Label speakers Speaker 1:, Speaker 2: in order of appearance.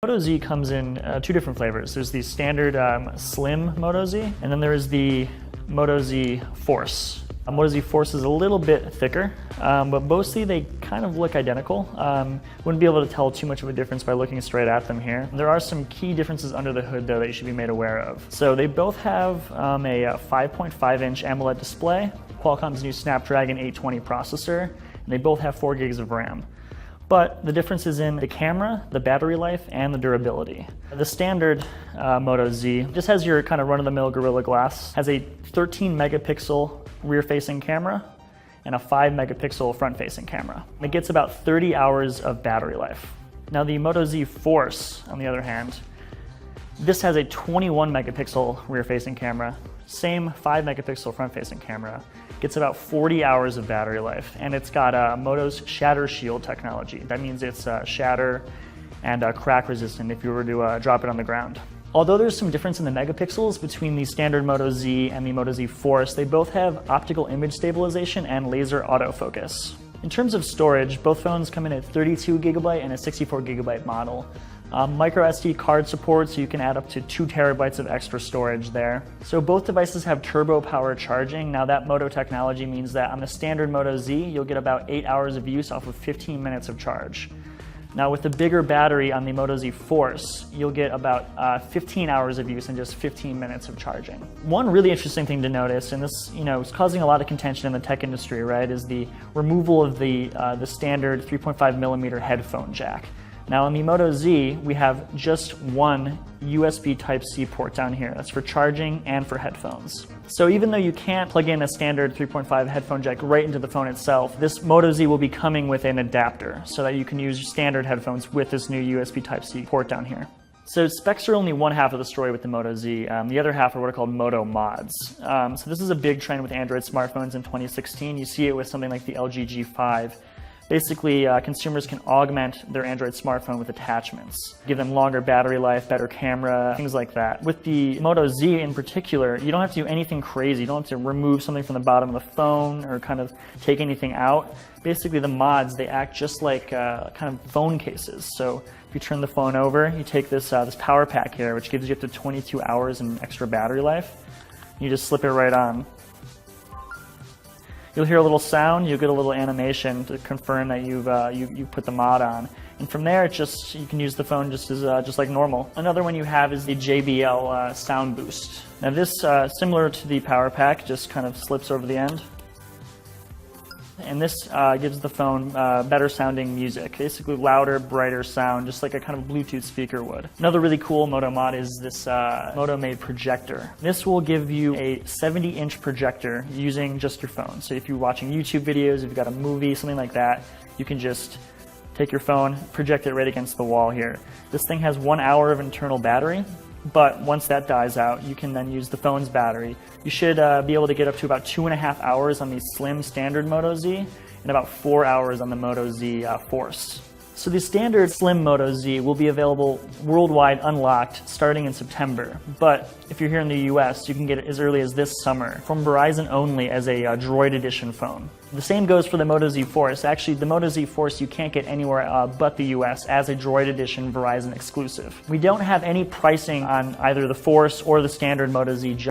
Speaker 1: Moto Z comes in two different flavors. There's the standard slim Moto Z, and then there is the Moto Z Force. Moto Z Force is a little bit thicker, but mostly they kind of look identical. Wouldn't be able to tell too much of a difference by looking straight at them here. There are some key differences under the hood though that you should be made aware of. So they both have a 5.5-inch AMOLED display, Qualcomm's new Snapdragon 820 processor, and they both have 4 gigs of RAM. But the difference is in the camera, the battery life, and the durability. The standard Moto Z just has your kind of run-of-the-mill Gorilla Glass, has a 13 megapixel rear-facing camera and a 5 megapixel front-facing camera. It gets about 30 hours of battery life. Now the Moto Z Force, on the other hand, this has a 21 megapixel rear-facing camera, same 5 megapixel front-facing camera, gets about 40 hours of battery life, and it's got Moto's Shatter Shield technology. That means it's shatter and crack resistant if you were to drop it on the ground. Although there's some difference in the megapixels between the standard Moto Z and the Moto Z Force, they both have optical image stabilization and laser autofocus. In terms of storage, both phones come in at 32 gigabyte and a 64 gigabyte model. Micro SD card support, so you can add up to 2 terabytes of extra storage there. So both devices have turbo power charging. Now that Moto technology means that on the standard Moto Z, you'll get about 8 hours of use off of 15 minutes of charge. Now with the bigger battery on the Moto Z Force, you'll get about 15 hours of use and just 15 minutes of charging. One really interesting thing to notice, and this is causing a lot of contention in the tech industry, right, is the removal of the standard 3.5 millimeter headphone jack. Now on the Moto Z, we have just one USB Type-C port down here. That's for charging and for headphones. So even though you can't plug in a standard 3.5 headphone jack right into the phone itself, this Moto Z will be coming with an adapter so that you can use standard headphones with this new USB Type-C port down here. So specs are only one half of the story with the Moto Z. The other half are what are called Moto mods. So this is a big trend with Android smartphones in 2016. You see it with something like the LG G5. Basically, consumers can augment their Android smartphone with attachments, give them longer battery life, better camera, things like that. With the Moto Z in particular, you don't have to do anything crazy. You don't have to remove something from the bottom of the phone or kind of take anything out. Basically, the mods, they act just like kind of phone cases. So if you turn the phone over, you take this power pack here, which gives you up to 22 hours in extra battery life. You just slip it right on. You'll hear a little sound, you'll get a little animation to confirm that you've put the mod on. And from there, you can use the phone just like normal. Another one you have is the JBL Sound Boost. Now this, similar to the power pack, just kind of slips over the end. And this gives the phone better sounding music, basically louder, brighter sound, just like a kind of Bluetooth speaker would. Another really cool Moto mod is this Moto-made projector. This will give you a 70-inch projector using just your phone. So if you're watching YouTube videos, if you've got a movie, something like that, you can just take your phone, project it right against the wall here. This thing has 1 hour of internal battery. But once that dies out, you can then use the phone's battery. You should be able to get up to about 2.5 hours on the slim standard Moto Z and about 4 hours on the Moto Z Force. So the standard slim Moto Z will be available worldwide unlocked starting in September. But if you're here in the US, you can get it as early as this summer from Verizon only as a Droid Edition phone. The same goes for the Moto Z Force. Actually, the Moto Z Force you can't get anywhere but the US as a Droid Edition Verizon exclusive. We don't have any pricing on either the Force or the standard Moto Z